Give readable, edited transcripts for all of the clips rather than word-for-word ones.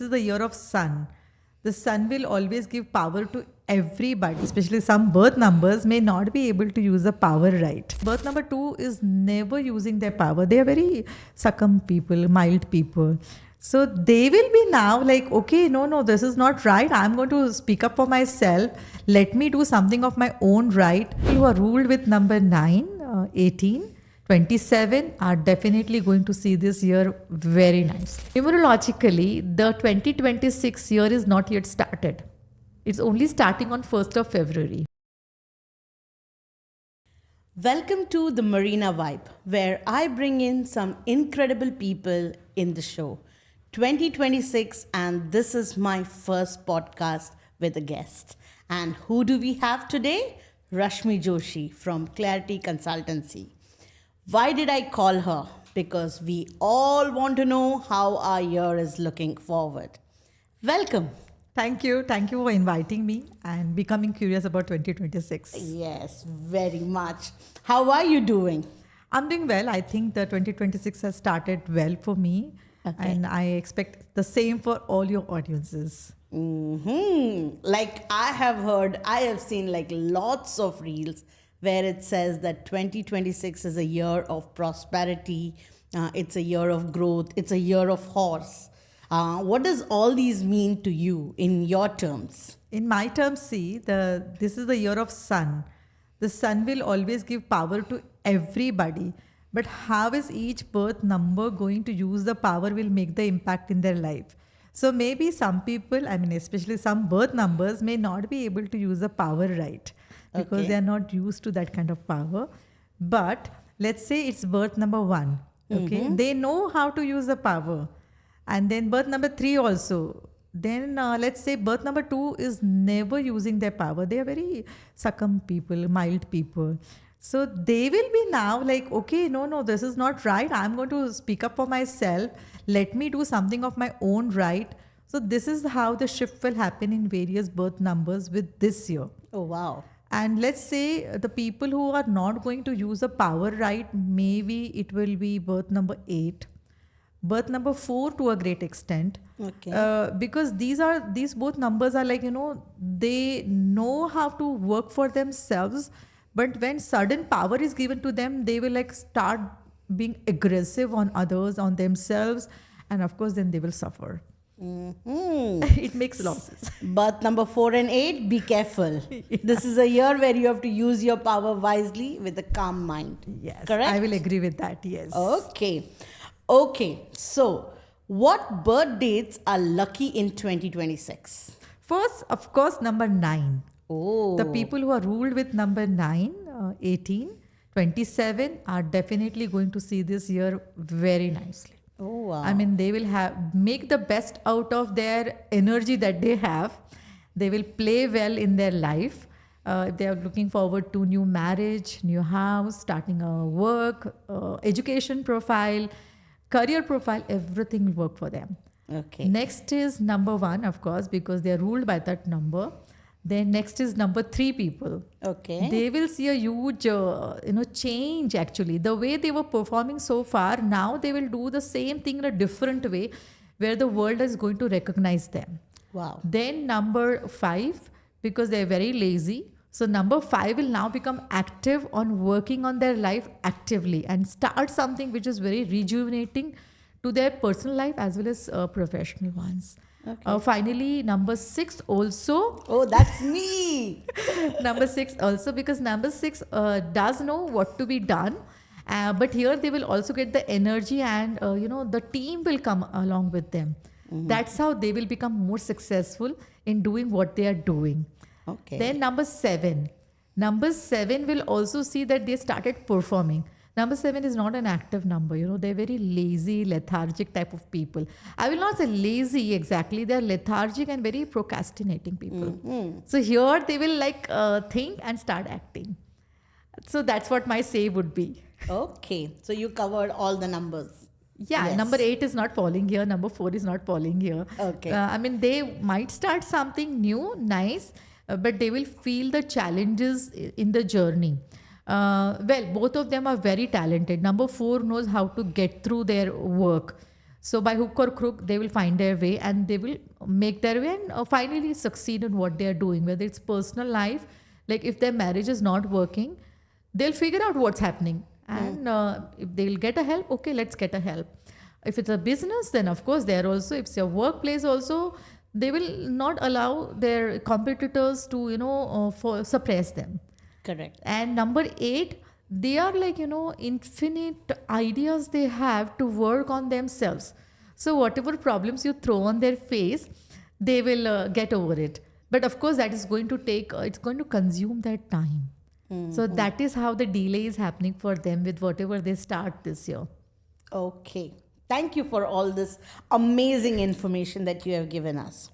This is the year of sun. The sun will always give power to everybody, especially some birth numbers may not be able to use the power right. Birth number 2 is never using their power. They are very succumb people, mild people. So they will be now like, okay, no, this is not right. I'm going to speak up for myself. Let me do something of my own right. People who are ruled with number 9, 18, 27 are definitely going to see this year very nice. Numerologically, the 2026 year is not yet started. It's only starting on 1st of February. Welcome to the Marina Vibe, where I bring in some incredible people in the show. 2026, and this is my first podcast with a guest. And who do we have today? Rashmi Joshi from Clarity Consultancy. Why did I call her? Because we all want to know how our year is looking forward. Welcome. Thank you. Thank you for inviting me and becoming curious about 2026. Yes, very much. How are you doing? I'm doing well. I think the 2026 has started well for me. Okay. And I expect the same for all your audiences. Like I have seen like lots of reels where it says that 2026 is a year of prosperity, it's a year of growth, it's a year of horse. What does all these mean to you in your terms? In my terms, see, this is the year of sun. The sun will always give power to everybody. But how is each birth number going to use the power will make the impact in their life? So maybe some people, especially some birth numbers may not be able to use the power right because Okay. they are not used to that kind of power. But let's say it's birth number 1. Okay. They know how to use the power. And then birth number 3 also. Then let's say birth number 2 is never using their power. They are very succumb people, mild people. So they will be now like, okay, no, this is not right. I'm going to speak up for myself. Let me do something of my own right. So this is how the shift will happen in various birth numbers with this year. Oh, wow. And let's say the people who are not going to use the power right, maybe it will be birth number 8, birth number 4 to a great extent. Okay. Because these both numbers are like, they know how to work for themselves. But when sudden power is given to them, they will like start being aggressive on others, on themselves. And of course, then they will suffer. It makes losses. Birth number 4 and 8, be careful. This is a year where you have to use your power wisely with a calm mind. Yes, Correct? I will agree with that. Yes. Okay. So, what birth dates are lucky in 2026? First, of course, number 9. Oh. The people who are ruled with number 9, 18, 27 are definitely going to see this year very nicely. Oh, wow. They will make the best out of their energy that they have. They will play well in their life. If they are looking forward to new marriage, new house, starting a work, education profile, career profile, everything will work for them. Okay. Next is number 1, of course, because they are ruled by that number. Then next is number 3 people. Okay. They will see a huge, change actually. The way they were performing so far, now they will do the same thing in a different way where the world is going to recognize them. Wow. Then number 5, because they're very lazy. So number 5 will now become active on working on their life actively and start something which is very rejuvenating to their personal life as well as professional ones. Okay. Finally, number 6 also. Oh, that's me. Number 6 also, because number 6 does know what to be done. But here they will also get the energy and, the team will come along with them. That's how they will become more successful in doing what they are doing. Okay. Then number 7. Number 7 will also see that they started performing. Number 7 is not an active number. They're very lazy, lethargic type of people. I will not say lazy exactly. They're lethargic and very procrastinating people. So here they will think and start acting. So that's what my say would be. Okay. So you covered all the numbers. Yeah, Yes. number 8 is not falling here. Number 4 is not falling here. Okay. They might start something new, nice, but they will feel the challenges in the journey. Both of them are very talented. Number 4 knows how to get through their work. So by hook or crook, they will find their way and they will make their way and finally succeed in what they are doing, whether it's personal life, like if their marriage is not working, they'll figure out what's happening. And if they'll get a help, okay, let's get a help. If it's a business, then of course they're also, if it's your workplace also, they will not allow their competitors to, suppress them. Correct. And number 8, they are like, infinite ideas they have to work on themselves. So whatever problems you throw on their face, they will get over it. But of course, that is going to take, it's going to consume their time. So that is how the delay is happening for them with whatever they start this year. Okay. Thank you for all this amazing information that you have given us.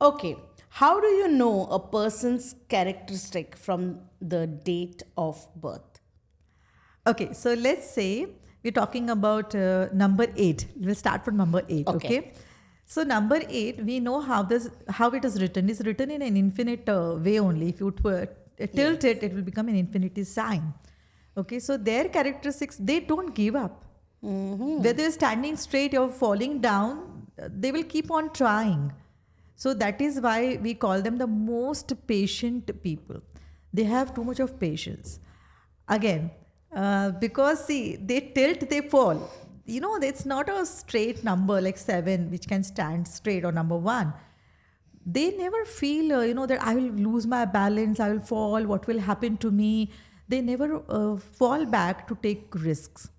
Okay. How do you know a person's characteristic from the date of birth? Okay, so let's say we're talking about number 8. We'll start from number 8. Okay. So number 8, we know how it is written. It's written in an infinite way only. If you tilt it, it will become an infinity sign. Okay, so their characteristics, they don't give up. Whether you're standing straight or falling down, they will keep on trying. So that is why we call them the most patient people. They have too much of patience. Again, because see, they tilt, they fall. It's not a straight number like 7, which can stand straight, or number 1. They never feel, that I will lose my balance, I will fall, what will happen to me. They never fall back to take risks.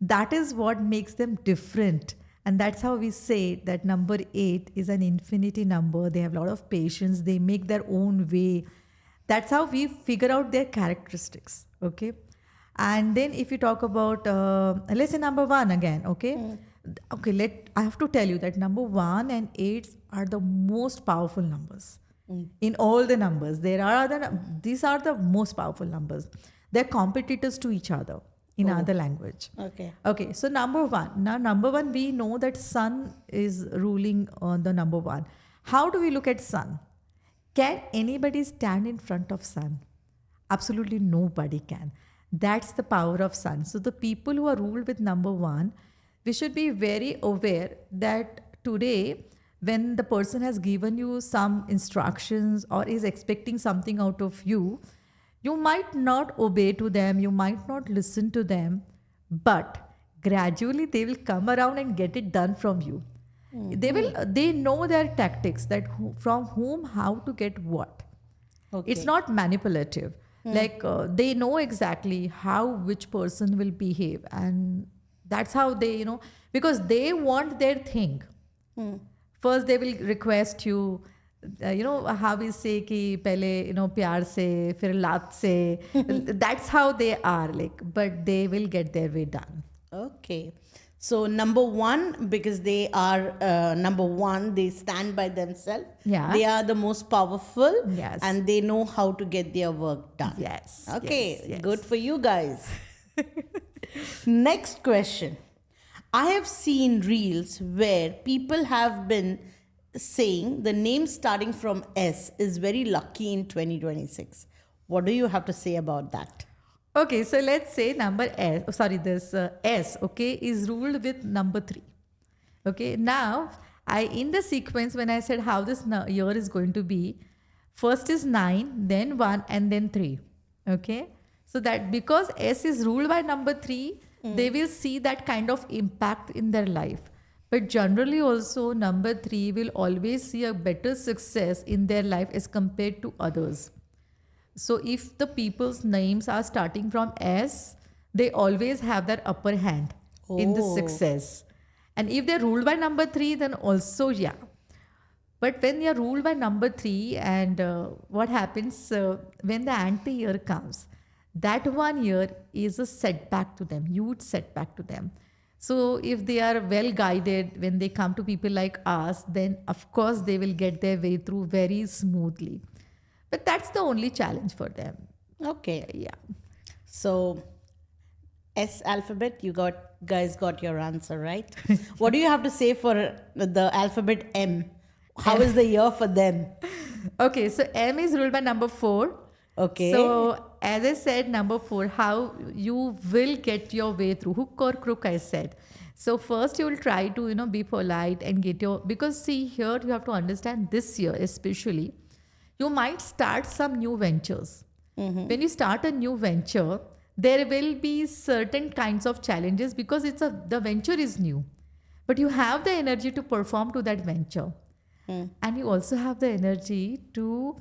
That is what makes them different. And that's how we say that number 8 is an infinity number. They have a lot of patience. They make their own way. That's how we figure out their characteristics. Okay. And then if you talk about, let's say number 1 again. Okay. Okay. I have to tell you that number 1 and 8 are the most powerful numbers. In all the numbers. These are the most powerful numbers. They're competitors to each other in other language. Okay, so number 1. Now, number 1, we know that sun is ruling on the number 1. How do we look at sun? Can anybody stand in front of sun? Absolutely nobody can. That's the power of sun. So the people who are ruled with number 1, we should be very aware that today, when the person has given you some instructions or is expecting something out of you, you might not obey to them, you might not listen to them, but gradually they will come around and get it done from you. They know their tactics, that from whom, how to get what. It's not manipulative. Like they know exactly how which person will behave, and that's how they, because they want their thing. First they will request you, how we say ki pehle, pyar se, fir laat se. That's how they are, like, but they will get their way done. Okay. So number 1, because they are number 1, they stand by themselves. Yeah. They are the most powerful. Yes. And they know how to get their work done. Yes. Okay. Yes. Good for you guys. Next question. I have seen reels where people have been saying the name starting from S is very lucky in 2026. What do you have to say about that? Okay, so let's say S, okay, is ruled with number 3. Okay, now in the sequence, when I said how this year is going to be, first is 9, then 1, and then 3. Okay, so that because S is ruled by number 3, they will see that kind of impact in their life. But generally also, number 3 will always see a better success in their life as compared to others. So if the people's names are starting from S, they always have that upper hand in the success. And if they're ruled by number 3, then also, yeah. But when you're ruled by number 3, and what happens when the anti-year comes, that 1 year is a setback to them, huge setback to them. So if they are well guided, when they come to people like us, then of course they will get their way through very smoothly. But that's the only challenge for them. Okay. Yeah. So S alphabet, guys got your answer, right? What do you have to say for the alphabet M? How is the year for them? Okay, so M is ruled by number 4. Okay. So as I said, number 4, how you will get your way through, hook or crook, I said. So first you will try to, be polite and get your, because see here you have to understand this year especially, you might start some new ventures. When you start a new venture, there will be certain kinds of challenges because the venture is new, but you have the energy to perform to that venture, and you also have the energy to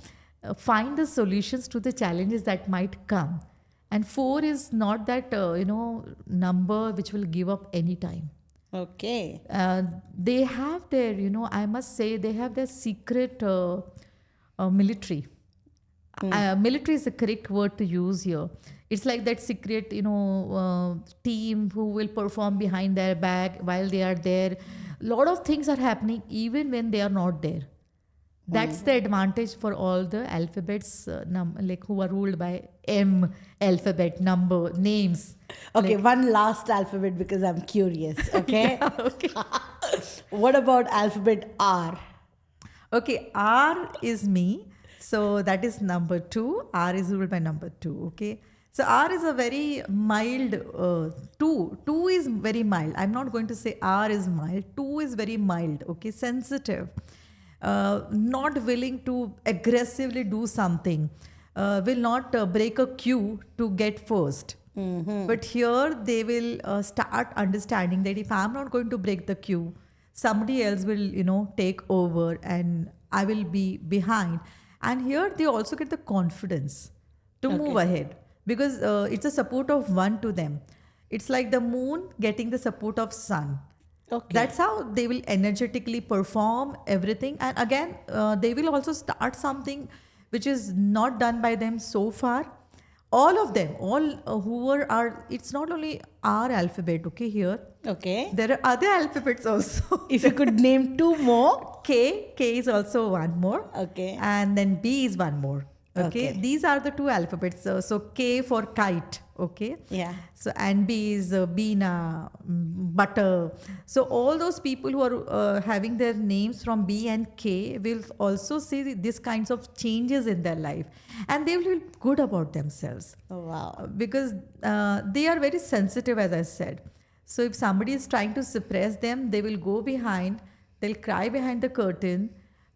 find the solutions to the challenges that might come. And four is not that number which will give up anytime. Okay. They have their, I must say, they have their secret military. Military is the correct word to use here. It's like that secret, team who will perform behind their back while they are there. Lot of things are happening even when they are not there. That's the advantage for all the alphabets, like who are ruled by M alphabet number names. Okay, one last alphabet because I'm curious. Okay. Yeah, okay. What about alphabet R? Okay, R is me. So that is number 2. R is ruled by number 2. Okay. So R is a very mild 2. 2 is very mild. I'm not going to say R is mild. 2 is very mild. Okay, sensitive. Not willing to aggressively do something. Will not break a queue to get first. But here they will start understanding that if I'm not going to break the queue, somebody else will, take over and I will be behind. And here they also get the confidence to move ahead because it's a support of one to them. It's like the moon getting the support of sun. Okay. That's how they will energetically perform everything. And again, they will also start something which is not done by them so far. All of them, all who are, it's not only our alphabet, okay, here. Okay. There are other alphabets also. If you could name 2 more. K is also one more. Okay. And then B is one more. Okay. Okay. These are the 2 alphabets. So K for kite. Okay. Yeah. So and B is Beena, butter. So all those people who are having their names from B and K will also see these kinds of changes in their life, and they will feel good about themselves. Oh, wow. Because they are very sensitive, as I said. So if somebody is trying to suppress them, they will go behind. They'll cry behind the curtain,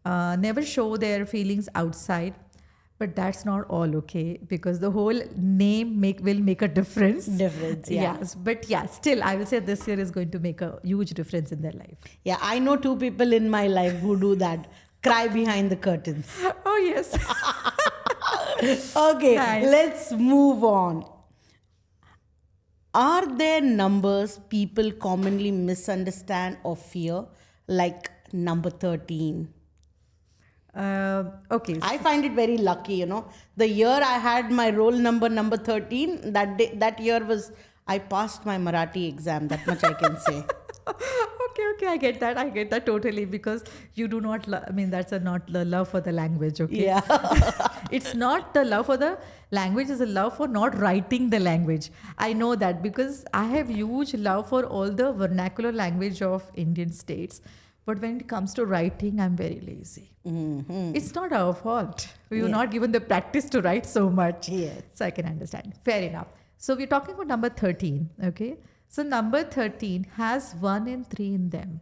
never show their feelings outside. But that's not all, okay? Because the whole name will make a difference. Difference, yeah. Yes, but yeah, still, I will say this year is going to make a huge difference in their life. Yeah, I know 2 people in my life who do that. Cry behind the curtains. Oh, yes. Okay, Nice. let's move on. Are there numbers people commonly misunderstand or fear, like number 13? Okay. I find it very lucky, The year I had my roll number 13, that year I passed my Marathi exam, that much I can say. Okay, I get that totally, because you do not, that's not the love for the language, okay? Yeah. It's not the love for the language, it's a love for not writing the language. I know that because I have huge love for all the vernacular language of Indian states. But when it comes to writing, I'm very lazy. Mm-hmm. It's not our fault. We were not given the practice to write so much. Yes. So I can understand. Fair enough. So we're talking about number 13, okay? So number 13 has 1 and 3 in them.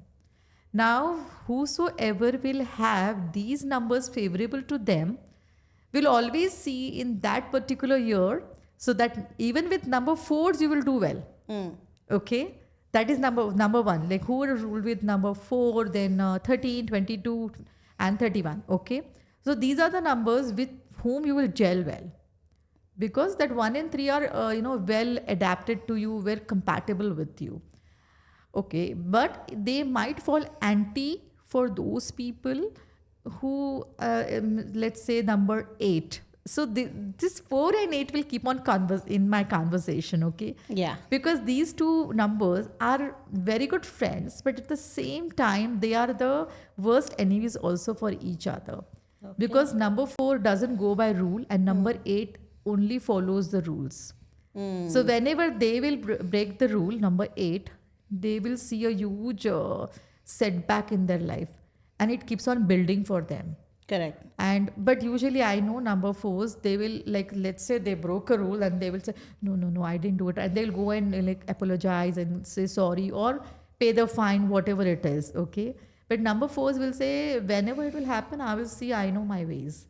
Now, whosoever will have these numbers favorable to them will always see in that particular year, so that even with number 4s, you will do well. Okay? That is number 1. Like who will rule with number 4, then 13, 22, and 31. Okay? So these are the numbers with whom you will gel well. Because that 1 and 3 are, well adapted to you, very compatible with you. Okay? But they might fall anti for those people who, let's say, number 8. So this 4 and 8 will keep on in my conversation, okay? Yeah. Because these 2 numbers are very good friends, but at the same time, they are the worst enemies also for each other. Okay. Because number 4 doesn't go by rule and number 8 only follows the rules. So whenever they will break the rule, number 8, they will see a huge setback in their life, and it keeps on building for them. Correct. But usually I know number 4s, they will, like, let's say they broke a rule and they will say, no, I didn't do it. And they'll go and like apologize and say sorry, or pay the fine, whatever it is. Okay. But number fours will say, whenever it will happen, I will see, I know my ways.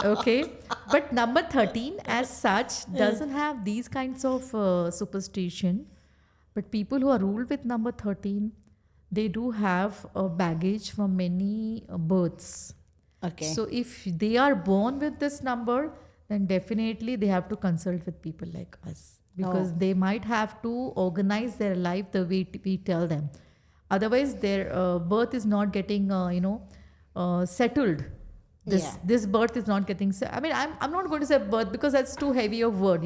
Okay. But number 13, as such, doesn't have these kinds of superstition. But people who are ruled with number 13, they do have a baggage from many births. Okay. So if they are born with this number, then definitely they have to consult with people like us, because they might have to organize their life the way we tell them. Otherwise, their birth is not getting, settled. This birth is not getting. I mean, I'm not going to say birth because that's too heavy a word.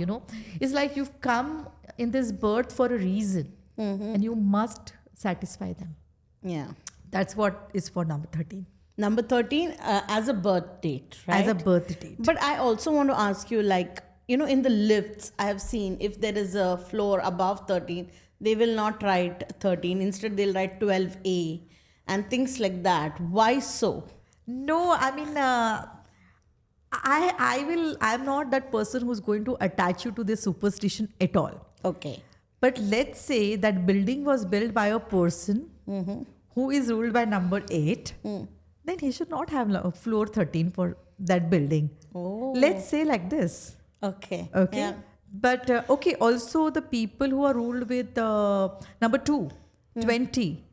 It's like you've come in this birth for a reason, and you must satisfy them. Yeah. That's what is for number 13. Number 13 as a birth date, right? As a birth date. But I also want to ask you, like, in the lifts, I have seen if there is a floor above 13, they will not write 13. Instead, they'll write 12A and things like that. Why so? No, I mean, I'm not that person who's going to attach you to this superstition at all. Okay. But let's say that building was built by a person who is ruled by number 8, then he should not have floor 13 for that building. Oh. Let's say like this. Okay. Okay. Yeah. But okay, also the people who are ruled with number 2, 20,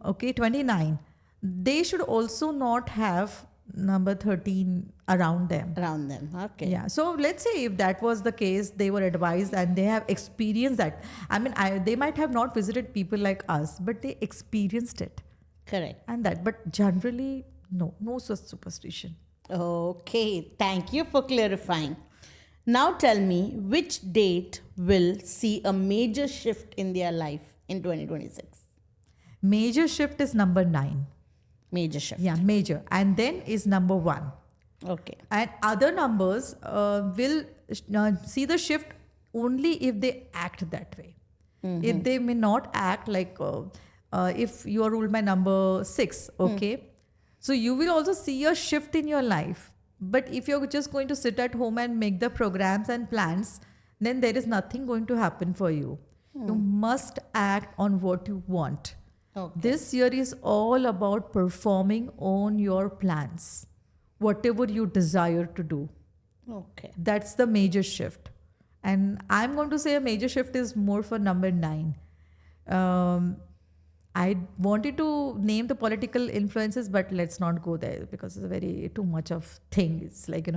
okay, 29, they should also not have number 13 around them. Around them. Okay. Yeah. So let's say if that was the case, they were advised and they have experienced that. I mean, they might have not visited people like us, but they experienced it. Correct. And that, but generally, no such superstition. Okay. Thank you for clarifying. Now tell me, which date will see a major shift in their life in 2026? Major shift is number 9. Major shift. Yeah, major. And then is number 1. Okay. And other numbers will see the shift only if they act that way. If they may not act, like if you are ruled by number 6, okay, so you will also see a shift in your life. But if you're just going to sit at home and make the programs and plans, then there is nothing going to happen for you. You must act on what you want. Okay. This year is all about performing on your plans, whatever you desire to do. Okay. That's the major shift. And I'm going to say a major shift is more for number 9. I wanted to name the political influences, but let's not go there because it's a very too much of thing. It's like,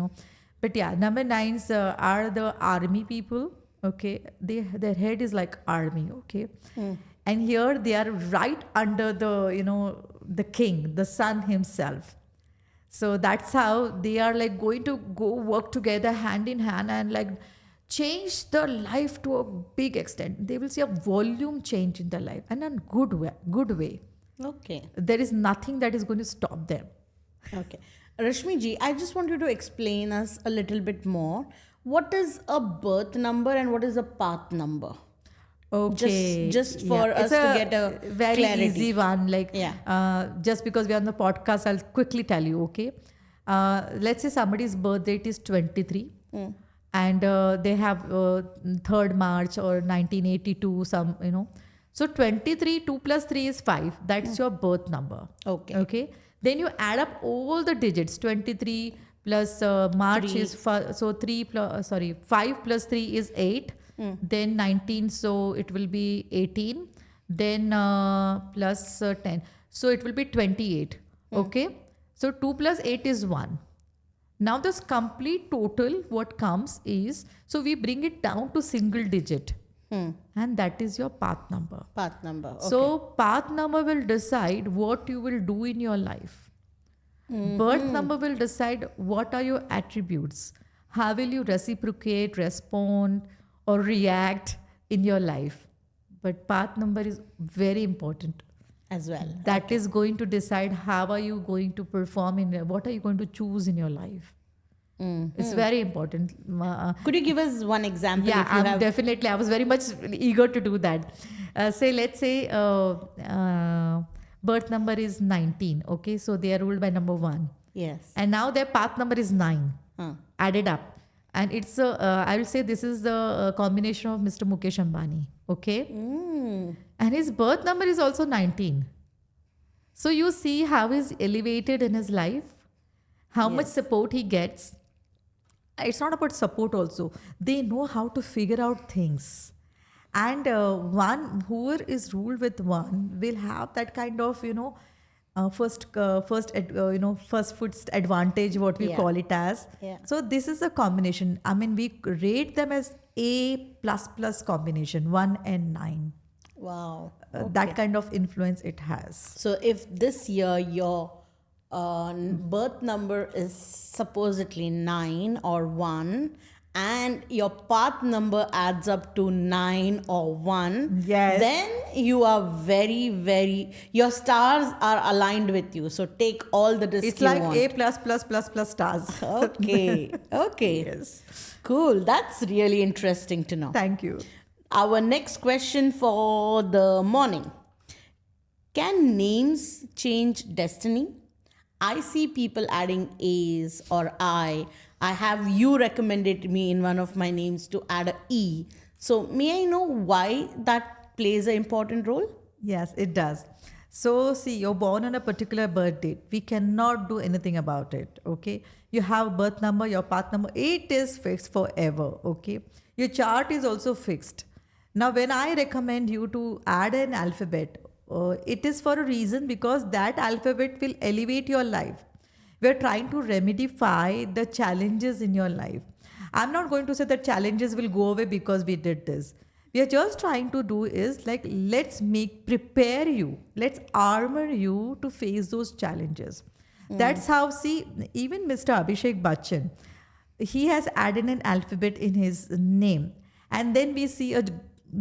but yeah, number 9s are the army people. Okay. Their head is like army. Okay. And here they are right under the, the king, the sun himself. So that's how they are like going to go work together hand in hand and like change their life to a big extent. They will see a volume change in their life and in a good way. Okay. There is nothing that is going to stop them. Okay. Rashmi ji, I just want you to explain us a little bit more. What is a birth number and what is a path number? Okay. Just for us to get a very clarity. easy one. Like, just because we are on the podcast, I'll quickly tell you. Okay. Let's say somebody's birth date is 23, and they have 3rd March or 1982. So 23, 2 plus 3 is 5. That's your birth number. Okay. Okay. Then you add up all the digits. 23 plus March 3. is 5 plus 3 is 8. Then 19, so it will be 18. Then plus 10. So it will be 28. Okay. So 2 plus 8 is 1. Now this complete total, what comes is, so we bring it down to single digit. And that is your path number. Path number. Okay. So path number will decide what you will do in your life. Birth number will decide what are your attributes. How will you reciprocate, respond, or react in your life. But path number is very important. As well. That is going to decide how are you going to perform what are you going to choose in your life. It's very important. Could you give us one example? Yeah, definitely. I was very much eager to do that. Let's say birth number is 19. Okay, so they are ruled by number 1. Yes. And now their path number is 9. Added up. And it's I will say this is the combination of Mr. Mukesh Ambani. Okay. And his birth number is also 19. So you see how he's elevated in his life, how much Yes. support he gets. It's not about support also. They know how to figure out things. And one whoever is ruled with one will have that kind of, first foot advantage, what we Yeah. call it as. Yeah. So this is a combination. I mean, we rate them as A plus plus combination, 1 and 9. Wow. That kind of influence it has. So if this year your birth number is supposedly 9 or 1 and your path number adds up to 9 or 1, Yes. then you are very, very, your stars are aligned with you. So take all the risk It's you like want. A plus plus plus plus stars. Okay. Okay. Yes. Cool. That's really interesting to know. Thank you. Our next question for the morning. Can names change destiny? I see people adding A's or I. I have you recommended me in one of my names to add a E. So may I know why that plays an important role? Yes, it does. So, see, you're born on a particular birth date. We cannot do anything about it. Okay. You have birth number, your path number, it is fixed forever. Okay. Your chart is also fixed. Now, when I recommend you to add an alphabet, it is for a reason because that alphabet will elevate your life. We're trying to remedify the challenges in your life. I'm not going to say that challenges will go away because we did this. We are just trying to do is like, prepare you, let's armor you to face those challenges. That's how, see, even Mr. Abhishek Bachchan, he has added an alphabet in his name. And then we see a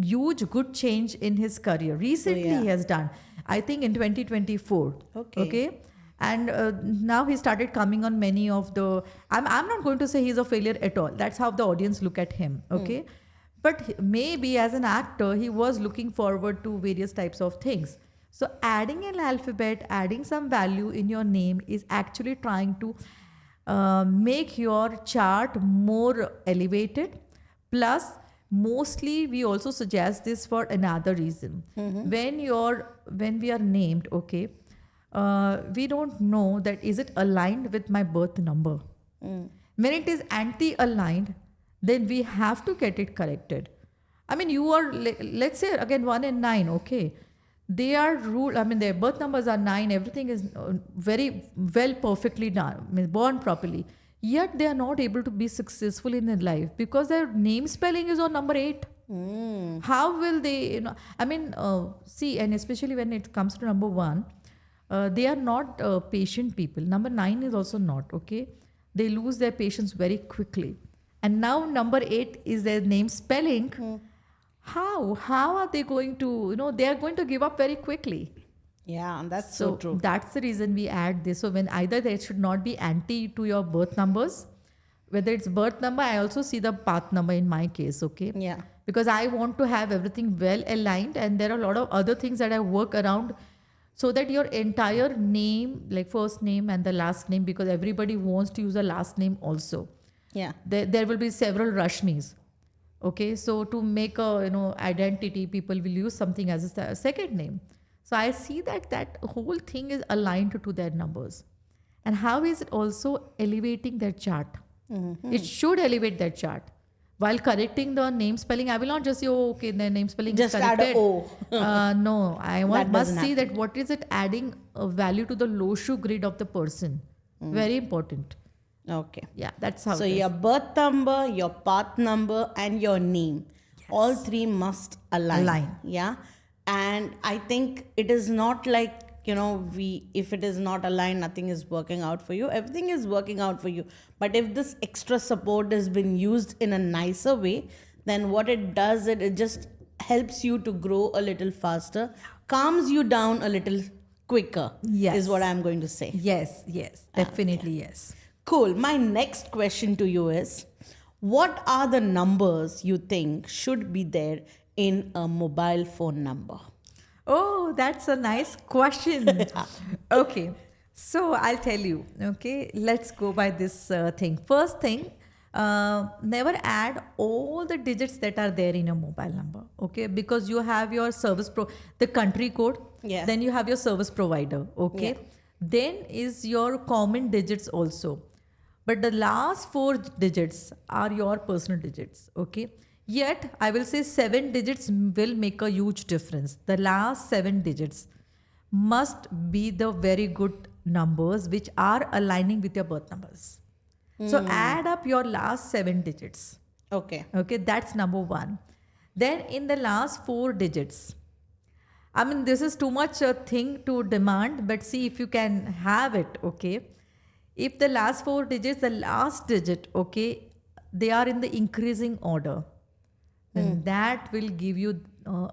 huge good change in his career. Recently, yeah. he has done, I think in 2024. Okay. And now he started coming on many of the, I'm not going to say he's a failure at all. That's how the audience look at him. Okay. But maybe as an actor, he was looking forward to various types of things. So adding an alphabet, adding some value in your name is actually trying to make your chart more elevated. Plus, mostly we also suggest this for another reason. When we are named, okay, we don't know that is it aligned with my birth number. When it is anti-aligned, then we have to get it corrected. I mean, you are, let's say again 1 and 9, okay. They are ruled, I mean, their birth numbers are 9, everything is very well, perfectly done, I mean, born properly. Yet they are not able to be successful in their life because their name spelling is on number 8. How will they, I mean, see, and especially when it comes to number 1, they are not patient people. Number 9 is also not, okay. They lose their patience very quickly. And now number 8 is their name spelling. How are they going to, they are going to give up very quickly. Yeah, that's so true. That's the reason we add this. So when either there should not be anti to your birth numbers, whether it's birth number, I also see the path number in my case, okay? Yeah. Because I want to have everything well aligned and there are a lot of other things that I work around so that your entire name, like first name and the last name, because everybody wants to use a last name also. Yeah. There will be several Rashmis. Okay, so to make a identity, people will use something as a second name. So I see that whole thing is aligned to their numbers. And how is it also elevating their chart? It should elevate their chart. While correcting the name spelling, I will not just say, oh, okay, the name spelling Just is corrected. add a O. No, I That must doesn't see happen. that what is it adding a value to the Loshu grid of the person. Very important. Okay. Yeah, that's how So it is. your birth number, your path number, and your name, all three must align. Yeah. And I think it is not like, if it is not aligned, nothing is working out for you. Everything is working out for you. But if this extra support has been used in a nicer way, then what it does, it just helps you to grow a little faster, calms you down a little quicker, Yes. is what I'm going to say. Yes, definitely yes. Cool. My next question to you is, what are the numbers you think should be there in a mobile phone number? Oh, that's a nice question. Okay, so I'll tell you. Okay, let's go by this thing. First thing, Never add all the digits that are there in your mobile number, okay? Because you have your the country code, Yeah. then you have your service provider, okay? Yeah. Then is your common digits also. But the last four digits are your personal digits, okay? Yet, I will say 7 digits will make a huge difference. The last 7 digits must be the very good numbers which are aligning with your birth numbers. So add up your last 7 digits. Okay. Okay, that's number one. Then in the last 4 digits, I mean, this is too much a thing to demand, but see if you can have it, okay? If the last 4 digits, the last digit, okay, they are in the increasing order, then that will give you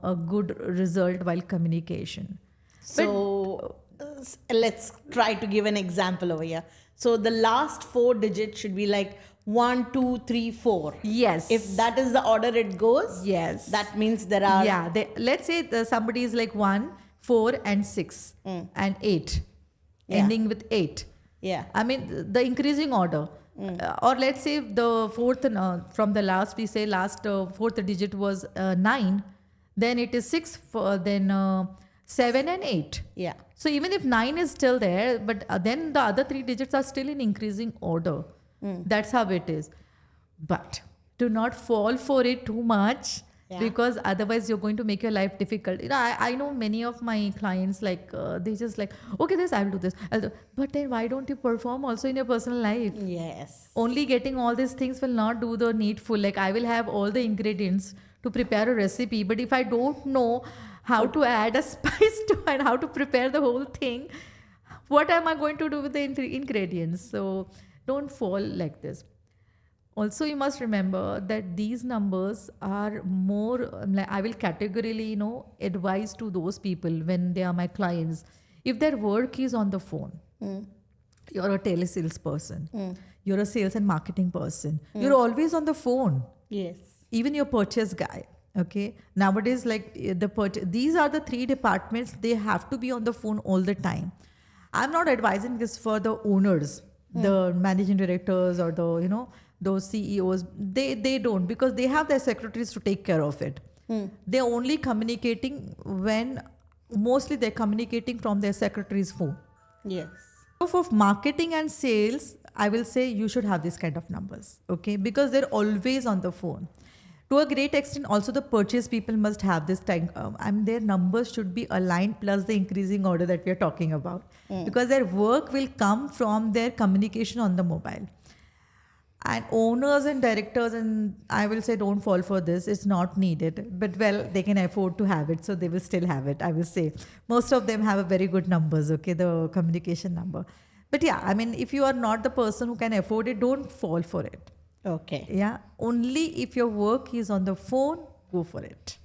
a good result while communication. So let's try to give an example over here. So the last 4 digits should be like 1, 2, 3, 4. Yes. If that is the order it goes, Yes. that means there are. Yeah, let's say somebody is like 1, 4, and 6, and 8, Yeah. ending with 8. Yeah. I mean, the increasing order. Or let's say the fourth, from the last, we say last fourth digit was 9, then it is 6, then 7 and 8. Yeah. So even if 9 is still there, but then the other 3 digits are still in increasing order. That's how it is. But do not fall for it too much, Yeah. because otherwise you're going to make your life difficult. You know, I know many of my clients, like they just like, okay, this I'll do this, but then why don't you perform also in your personal life? Yes. Only getting all these things will not do the needful. Like, I will have all the ingredients to prepare a recipe, but if I don't know how to add a spice to and how to prepare the whole thing, what am I going to do with the ingredients? So don't fall like this. Also, you must remember that these numbers are more, like, I will categorically, advise to those people when they are my clients. If their work is on the phone, you're a telesales person, you're a sales and marketing person, you're always on the phone, Yes. even your purchase guy. Okay, nowadays, like these are the 3 departments, they have to be on the phone all the time. I'm not advising this for the owners, the managing directors, or the those CEOs. They don't, because they have their secretaries to take care of it. They're only communicating when, mostly they're communicating from their secretary's phone. Yes. So for marketing and sales, I will say you should have this kind of numbers, okay? Because they're always on the phone. To a great extent, also the purchase people must have this time. Their numbers should be aligned, plus the increasing order that we are talking about, because their work will come from their communication on the mobile. And owners and directors, and I will say, don't fall for this. It's not needed, but well, they can afford to have it, so they will still have it. I will say most of them have a very good numbers, okay, the communication number. But yeah, I mean, if you are not the person who can afford it, don't fall for it. Okay. Yeah, only if your work is on the phone, go for it.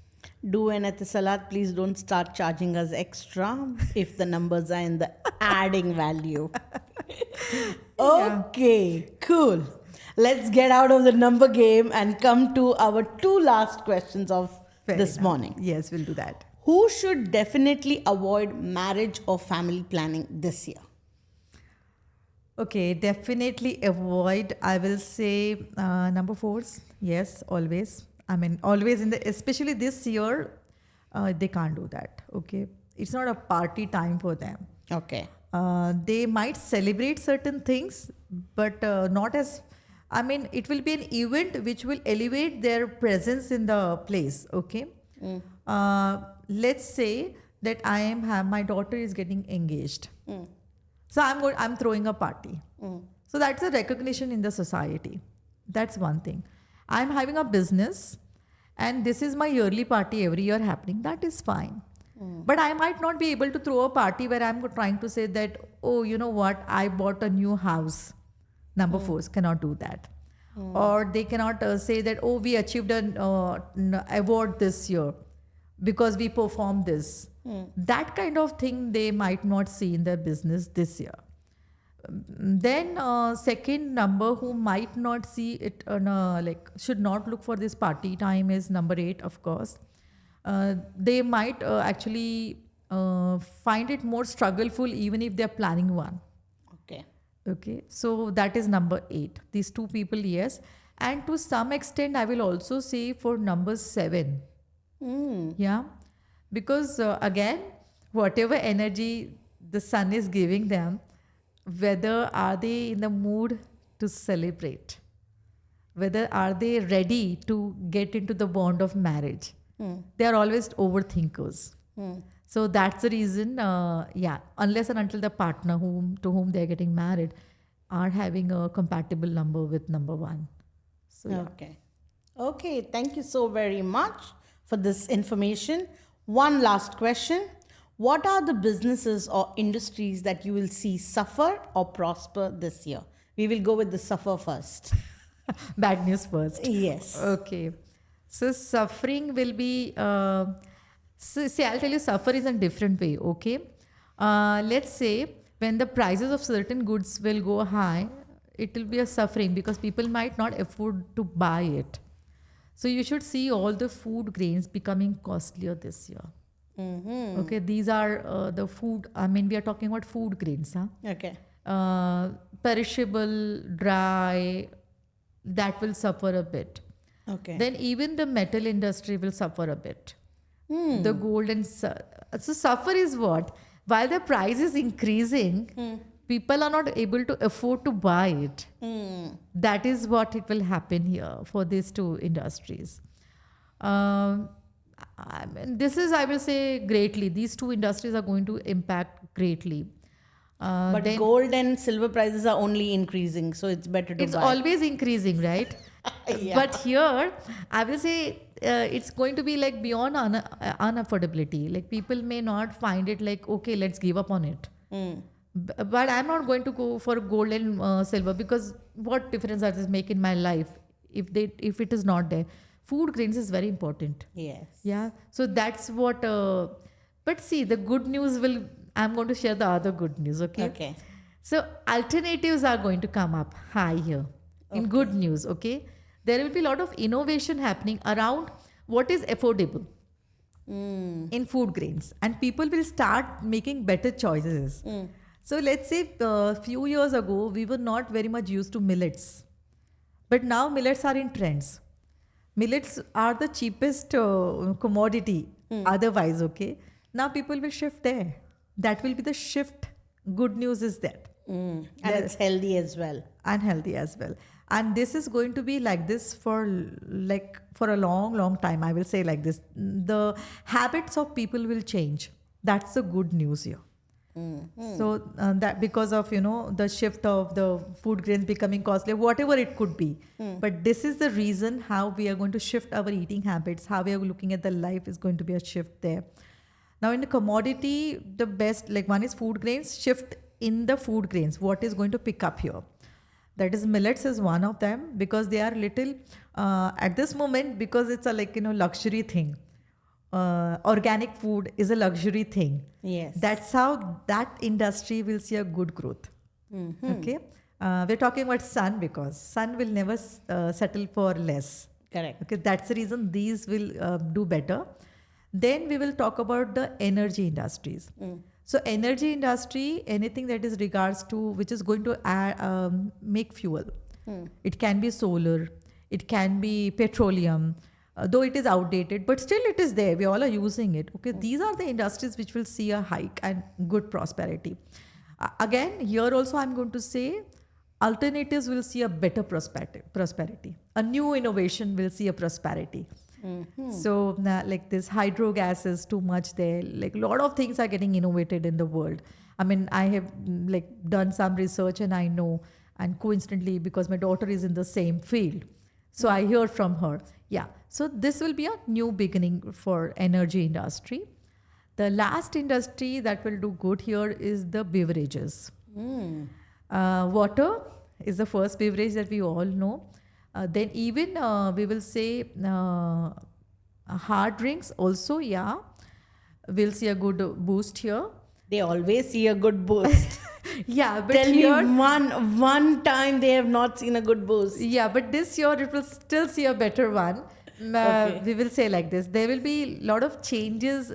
Do an Etisalat, please don't start charging us extra if the numbers are in the adding value. Okay, cool. Let's get out of the number game and come to our 2 last questions of Fair this enough. morning. Yes, we'll do that. Who should definitely avoid marriage or family planning this year? Okay, definitely avoid, I will say, number 4s. Yes, always. I mean, always especially this year, they can't do that. Okay. It's not a party time for them. Okay. They might celebrate certain things, but not as, I mean, it will be an event which will elevate their presence in the place. Okay. Let's say that my daughter is getting engaged. So I'm throwing a party. So that's a recognition in the society. That's one thing. I'm having a business, and this is my yearly party every year happening. That is fine. But I might not be able to throw a party where I'm trying to say that, oh, you know what, I bought a new house. Number 4s cannot do that. Or they cannot say that, oh, we achieved an award this year because we performed this. That kind of thing they might not see in their business this year. Then second number who might not see it, should not look for this party time is number 8, of course. They might actually find it more struggleful even if they're planning one. Okay. Okay, so that is number 8. These 2 people, yes. And to some extent, I will also say for number 7. Yeah. Because again, whatever energy the sun is giving them, whether are they in the mood to celebrate, whether are they ready to get into the bond of marriage, they are always overthinkers. So that's the reason, yeah, unless and until the partner to whom they are getting married are having a compatible number with number 1. So yeah. Okay. Okay, thank you so very much for this information. One last question. What are the businesses or industries that you will see suffer or prosper this year? We will go with the suffer first. Bad news first. Yes. Okay. So suffering will be, see, I'll tell you, suffer is in different way. Okay. Let's say when the prices of certain goods will go high, it will be a suffering because people might not afford to buy it. So you should see all the food grains becoming costlier this year. Okay, these are the food. I mean, we are talking about food grains, huh? Okay. Perishable, dry, that will suffer a bit. Okay. Then even the metal industry will suffer a bit. The gold and so suffer is what? While the price is increasing, people are not able to afford to buy it. That is what it will happen here for these two industries. I mean, this is, I will say, greatly. These two industries are going to impact greatly. But Then gold and silver prices are only increasing, so it's better to it's buy. always increasing, right? Yeah. But here, I will say it's going to be like beyond unaffordability. Like people may not find it like, okay, let's give up on it. But I'm not going to go for gold and silver because what difference does this make in my life if it is not there? Food grains is very important. Yes. Yeah. So that's what. But see, the good news will. I'm going to share the other good news. Okay. Okay. So alternatives are going to come up high here. In good news, okay, there will be a lot of innovation happening around what is affordable in food grains, and people will start making better choices. So let's say a few years ago we were not very much used to millets, but now millets are in trends. Millets are the cheapest commodity otherwise, okay. Now people will shift there. That will be the shift. Good news is that. And it's healthy as well. And healthy as well. And this is going to be like this for a long time. I will say like this. The habits of people will change. That's the good news here. So that because of the shift of the food grains becoming costly, whatever it could be, but this is the reason how we are going to shift our eating habits, how we are looking at the life is going to be a shift there. Now in the commodity, the best like one is food grains. Shift in the food grains. What is going to pick up here? That is millets is one of them because they are little at this moment because it's a luxury thing. Organic food is a luxury thing. Yes. That's how that industry will see a good growth. Okay. We're talking about sun because sun will never settle for less. Correct. Okay. That's the reason these will do better. Then we will talk about the energy industries. So energy industry, anything that is regards to which is going to make fuel. It can be solar, it can be petroleum, though it is outdated, but still it is there. We all are using it. Okay, these are the industries which will see a hike and good prosperity. Again, here also I'm going to say alternatives will see a better prosperity. A new innovation will see a prosperity. So like this hydro gas is too much there. Like a lot of things are getting innovated in the world. I mean, I have done some research and I know, and coincidentally because my daughter is in the same field, so I hear from her. Yeah. So this will be a new beginning for energy industry. The last industry that will do good here is the beverages. Water is the first beverage that we all know. Then even we will say hard drinks also, yeah, we'll see a good boost here. They always see a good boost. Yeah, but Tell here, me one time they have not seen a good boost. yeah, but this year it will still see a better one. Okay. We will say like this. There will be a lot of changes.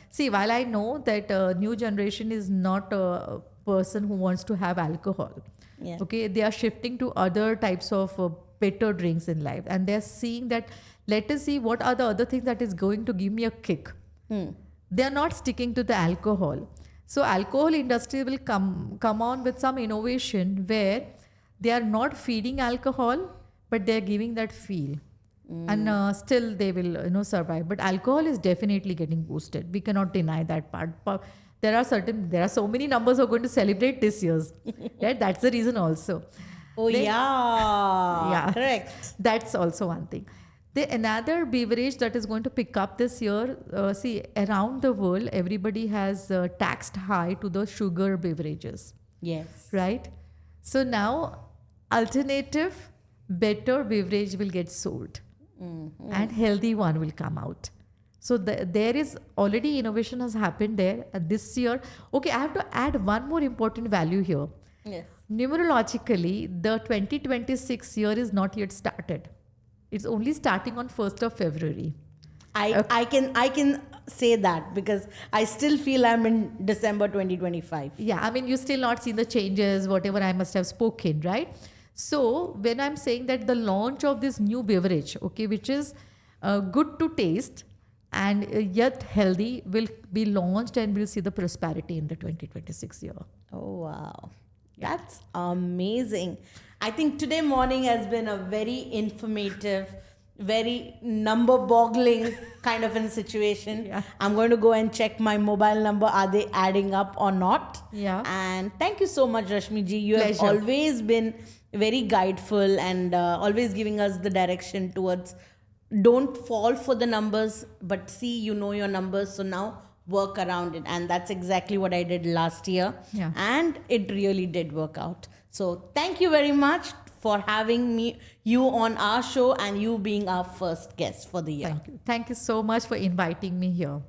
See, while I know that new generation is not a person who wants to have alcohol. Yeah. Okay, they are shifting to other types of better drinks in life, and they're seeing that, let us see what are the other things that is going to give me a kick. They are not sticking to the alcohol. So alcohol industry will come on with some innovation where they are not feeding alcohol, but they are giving that feel. And still they will survive. But alcohol is definitely getting boosted. We cannot deny that part. There are so many numbers who are going to celebrate this year's. Right? That's the reason also. Oh, Then- yeah. Correct. That's also one thing. Another beverage that is going to pick up this year, see, around the world, everybody has taxed high to the sugar beverages, Yes. right? So now, alternative, better beverage will get sold, and healthy one will come out. So there is already innovation has happened there this year. Okay, I have to add one more important value here. Yes. Numerologically, the 2026 year is not yet started. It's only starting on 1st of February. I can say that because I still feel I'm in December 2025. Yeah, I mean, you still not seen the changes, whatever I must have spoken, right? So when I'm saying that the launch of this new beverage, okay, which is good to taste and yet healthy, will be launched, and we'll see the prosperity in the 2026 year. Oh, wow. That's amazing. I think today morning has been a very informative, very number boggling kind of a situation. Yeah. I'm going to go and check my mobile number. Are they adding up or not? Yeah. And thank you so much, Rashmi ji. You have Pleasure. always been very guideful and always giving us the direction towards don't fall for the numbers, but see, you know your numbers. So now work around it. And that's exactly what I did last year. Yeah. And it really did work out. So thank you very much for having you on our show and you being our first guest for the year. Thank you. Thank you so much for inviting me here.